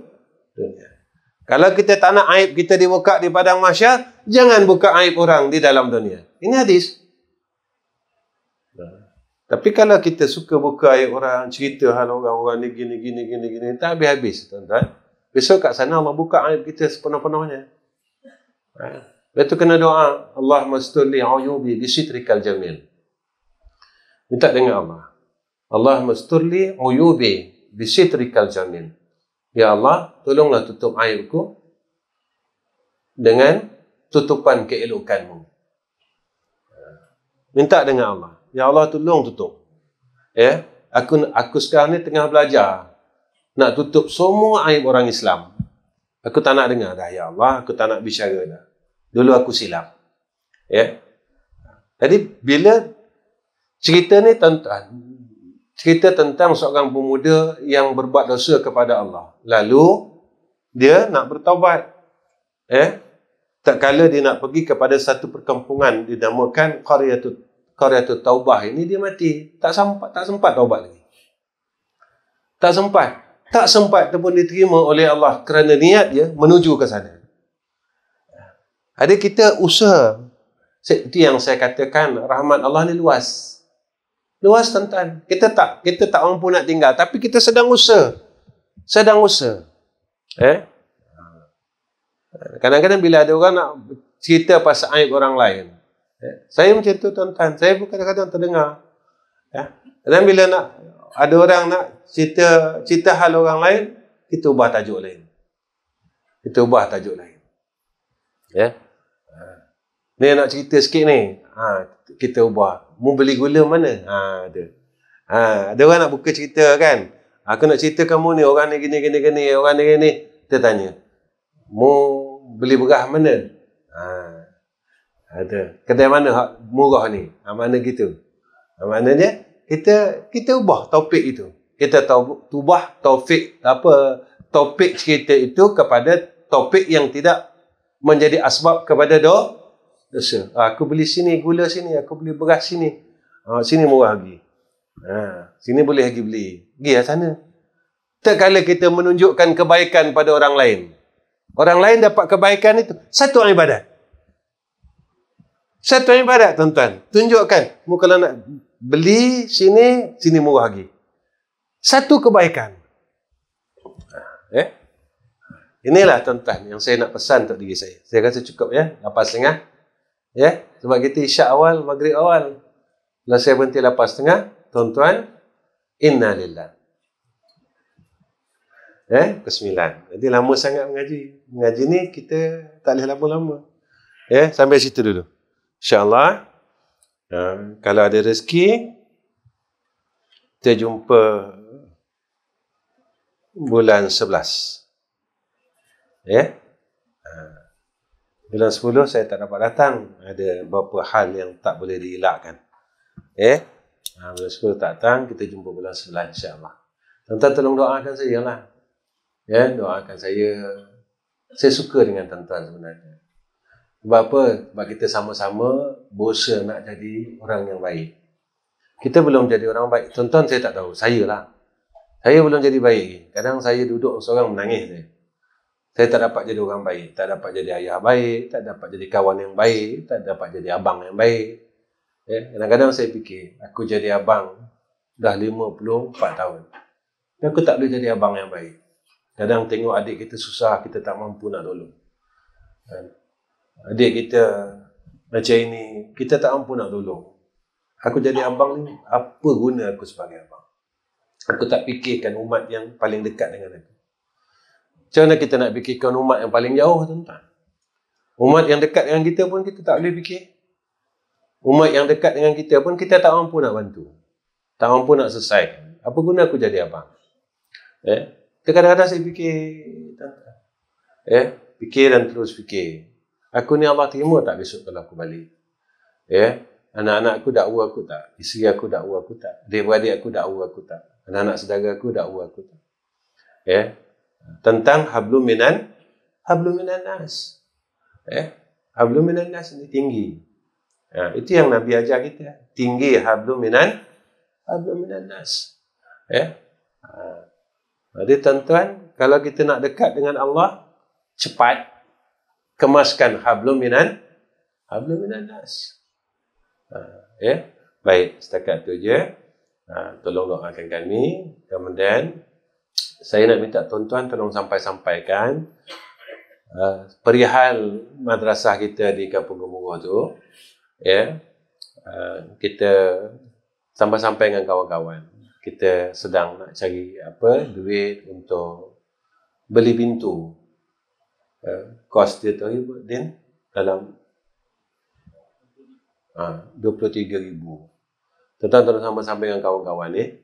Kalau kita tak nak aib kita dibuka di padang mahsyar, jangan buka aib orang di dalam dunia. Ini hadis. Tapi kalau kita suka buka aib orang, cerita hal orang ni gini, tak habis-habis, tuan-tuan. Besok kat sana Allah buka aib kita sepenuh-penuhnya. Lepas tu kena doa, Allahumma stur li uyubi bi sitrikal jamil. Minta dengan Allah. Allah masturli uyubi bisitrikal jamil. Ya Allah, tolonglah tutup aibku dengan tutupan keelokanmu. Minta dengan Allah. Ya Allah, tolong tutup. Ya, aku sekarang ni tengah belajar nak tutup semua aib orang Islam. Aku tak nak dengar dah, ya Allah, aku tak nak bicara dah. Dulu aku silap. Ya. Jadi bila cerita ni cerita tentang seorang pemuda yang berbuat dosa kepada Allah. Lalu dia nak bertaubat. Tak kala dia nak pergi kepada satu perkampungan dinamakan Qaryatut Taubah, ini dia mati. Tak sempat taubat lagi. Tak sempat pun diterima oleh Allah kerana niat dia menuju ke sana. Ada kita usaha. Itu yang saya katakan, rahmat Allah ni luas. Luas, tuan-tuan. Kita tak mampu nak tinggal, tapi kita sedang usaha. Kadang-kadang bila ada orang nak cerita pasal aib orang lain, saya macam tu, tuan-tuan. Saya pun kadang-kadang terdengar. Dan bila ada orang nak cerita hal orang lain, kita ubah tajuk lain. Ni nak cerita sikit ni. Kita ubah. Mu beli gula mana? Ada. Ada orang nak buka cerita kan. Aku nak cerita kamu ni, orang ni gini, orang ni gini. Dia tanya, mu beli beras mana? Ada. Kedai mana murah ni? Mana gitu. Maknanya kita ubah topik itu. Kita ubah topik cerita itu kepada topik yang tidak menjadi asbab kepada dosa. Aku beli sini, gula sini, aku beli beras sini. Sini murah lagi. Sini boleh lagi beli. Pergi lah sana. Tak kala kita menunjukkan kebaikan pada orang lain. Orang lain dapat kebaikan itu. Satu ibadat, tuan-tuan. Tunjukkan. Mu kalau nak beli sini murah lagi. Satu kebaikan. Inilah, tuan-tuan, yang saya nak pesan untuk diri saya. Saya rasa cukup ya. 8.30. Sebab kita isyak awal, maghrib awal. Kalau saya berhenti 8.30, tuan-tuan, inna lillah. Ke-9. Jadi lama sangat mengaji. Mengaji ni kita tak boleh lama-lama. Sampai situ dulu. InsyaAllah. Kalau ada rezeki, kita jumpa bulan 11. Bulan 10 saya tak dapat datang. Ada beberapa hal yang tak boleh dielakkan. Bulan 10 tak datang, kita jumpa bulan 11 insyaAllah. Tuan-tuan tolong doakan saya lah. Doakan saya. Saya suka dengan tuan-tuan sebenarnya. Sebab apa? Sebab kita sama-sama berusaha nak jadi orang yang baik. Kita belum jadi orang baik. Tuan-tuan saya tak tahu. Saya lah. Saya belum jadi baik. Kadang saya duduk seorang menangis. Saya tak dapat jadi orang baik. Tak dapat jadi ayah baik. Tak dapat jadi kawan yang baik. Tak dapat jadi abang yang baik. Kadang-kadang saya fikir, aku jadi abang dah 54 tahun. Aku tak boleh jadi abang yang baik. Kadang tengok adik kita susah, kita tak mampu nak tolong. Adik kita macam ini, kita tak mampu nak tolong. Aku jadi abang ni, apa guna aku sebagai abang? Aku tak fikirkan umat yang paling dekat dengan aku. Macam mana kita nak fikirkan umat yang paling jauh, tuan-tuan? Umat yang dekat dengan kita pun kita tak boleh fikir. Umat yang dekat dengan kita pun kita tak mampu nak bantu. Tak mampu nak selesaikan. Apa guna aku jadi abang? Kadang-kadang saya fikir, tuan-tuan. Fikir dan terus fikir. Aku ni Allah terima tak besok kalau aku balik? Anak-anak aku dakwa aku tak? Isteri aku dakwa aku tak? Adik-beradik aku dakwa aku tak? Anak-anak saudara aku dakwa aku tak? Tentang hablum minan nas. Hablum minan nas ni tinggi. Itu yang Nabi ajar kita. Tinggi hablum minan nas. Jadi tuan-tuan, kalau kita nak dekat dengan Allah, cepat kemaskan hablum minan nas. Baik, setakat tu je. Tolong doakan kami. Kemudian saya nak minta tuan-tuan tolong sampaikan perihal madrasah kita di Kampung Gemuruh tu. Kita sampai dengan kawan-kawan. kita sedang nak cari duit untuk beli pintu. Kos dia tu Din dalam 23,000. Tuan-tuan sampai dengan kawan-kawan ni.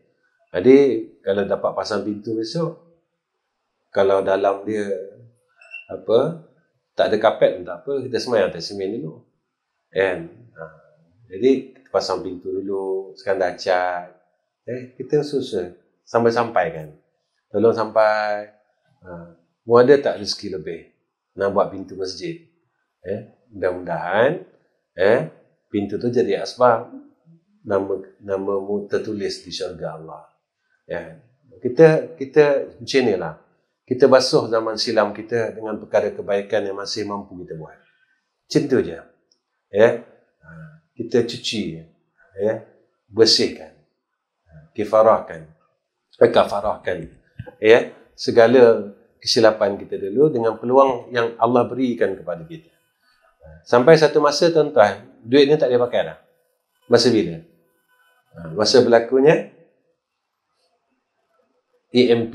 Jadi kalau dapat pasang pintu besok, kalau dalam dia tak ada kapet pun tak apa, kita semayang atas semen dulu. Kan? Jadi kita pasang pintu dulu, sekarang dah cat. Kita susun sampai-sampai kan. Tolong sampai. Mu ada tak rezeki lebih nak buat pintu masjid? Mudah-mudahan pintu tu jadi asbab namamu tertulis di syurga Allah. Kita macam ni lah. Kita basuh zaman silam kita dengan perkara kebaikan yang masih mampu kita buat. Macam tu je. Kita cuci, bersihkan, kafarahkan, segala kesilapan kita dulu dengan peluang yang Allah berikan kepada kita. Sampai satu masa tuan-tuan, duit ni tak boleh pakai dah. Masa bila? Masa berlakunya EMP.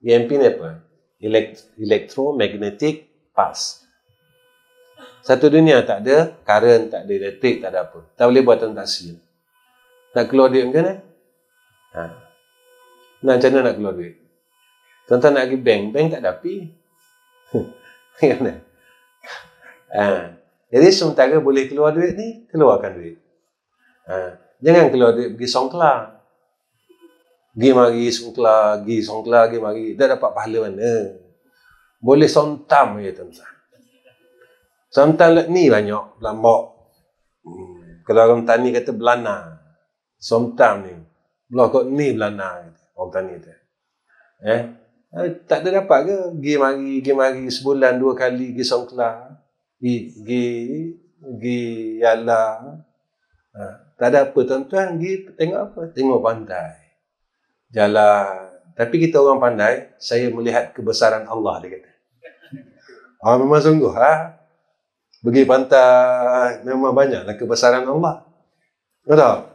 EMP ni apa? Electromagnetic Pulse. Satu dunia tak ada current, tak ada elektrik, tak ada apa. Tak boleh buat transaksi. Nak keluar duit macam mana? Macam mana nak keluar duit? Tuan-tuan nak pergi bank tak ada api. Jadi sementara boleh keluar duit ni, keluarkan duit. Jangan keluar duit pergi songkla. Pergi mari songkla, pergi mari. Dah dapat pahala mana? Boleh sontam je tuan-tuan. Sontam ni banyak, belambak. Kalau orang tani kata belana. Sontam ni. Belah kot ni belana. Orang tani tu. Tak ada dapat ke? Pergi mari sebulan 2 kali pergi songkla. Pergi yala. Tak ada apa tuan-tuan, pergi tengok apa? Tengok pantai. Jalan. Tapi kita orang pandai, saya melihat kebesaran Allah, dia kata. Memang sungguh. Pergi pantai, memang banyaklah kebesaran Allah. Betul?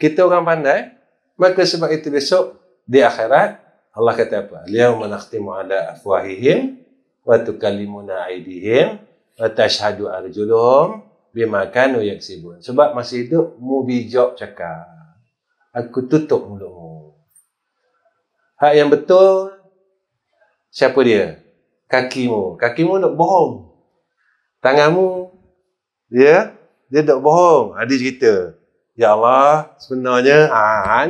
Kita orang pandai, maka sebab itu besok, di akhirat, Allah kata apa? Al-yawma nakhtimu ala afwahihim, wa tukallimuna aydihim, wa tashhadu arjuluhum, bima kanu yaksibun. Sebab masih hidup, mu bijak cakap. Aku tutup mulutmu. Hak yang betul, siapa dia? Kakimu. Kakimu nak bohong. Tanganmu, dia nak bohong. Dia cerita, ya Allah, sebenarnya,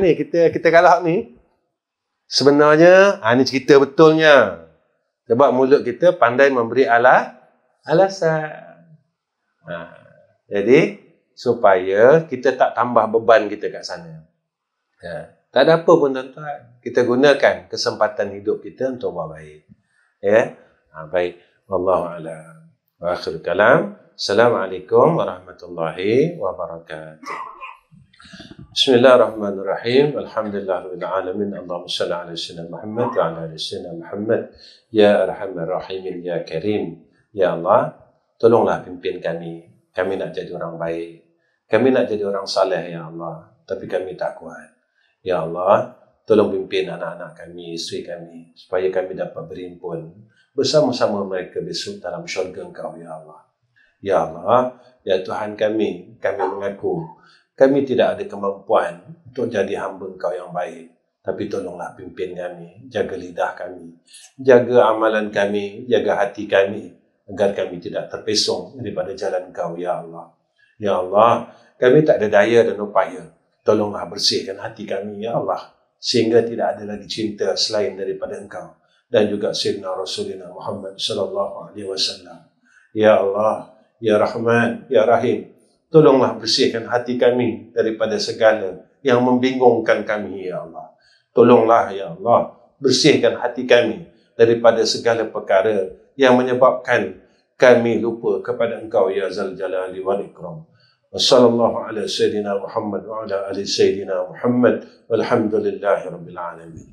ni kita kalah ni. Sebenarnya, ni cerita betulnya. Sebab mulut kita pandai memberi alasan. Jadi, supaya kita tak tambah beban kita kat sana. Tak ada apa pun tuan-tuan. Kita gunakan kesempatan hidup kita untuk buat baik. Baik. Wallahu'alam. Wa akhir kalam. Assalamualaikum warahmatullahi wabarakatuh. Bismillahirrahmanirrahim. Alhamdulillahirrahmanirrahim. Allahumma salli ala sayyidina Muhammad wa ala ali sayyidina Muhammad. Ya arhamar rahimin, ya karim. Ya Allah, tolonglah pimpin kami. Kami nak jadi orang baik. Kami nak jadi orang saleh, ya Allah. Tapi kami tak kuat. Ya Allah, tolong pimpin anak-anak kami, isteri kami, supaya kami dapat berhimpun bersama-sama mereka besok dalam syurga Engkau, ya Allah. Ya Allah, ya Tuhan kami mengaku, kami tidak ada kemampuan untuk jadi hamba Engkau yang baik. Tapi tolonglah pimpin kami, jaga lidah kami, jaga amalan kami, jaga hati kami, agar kami tidak terpesong daripada jalan Engkau, ya Allah. Ya Allah, kami tak ada daya dan upaya. Tolonglah bersihkan hati kami, ya Allah. Sehingga tidak ada lagi cinta selain daripada Engkau. Dan juga Sayyidina Rasulullah Muhammad sallallahu alaihi wasallam. Ya Allah, ya Rahman, ya Rahim. Tolonglah bersihkan hati kami daripada segala yang membingungkan kami, ya Allah. Tolonglah, ya Allah, bersihkan hati kami daripada segala perkara yang menyebabkan kami lupa kepada Engkau, ya Zal Jalali wal Ikram. Wassallallahu ala Sayyidina Muhammad wa ala ali Sayyidina Muhammad walhamdulillahi rabbil alamin.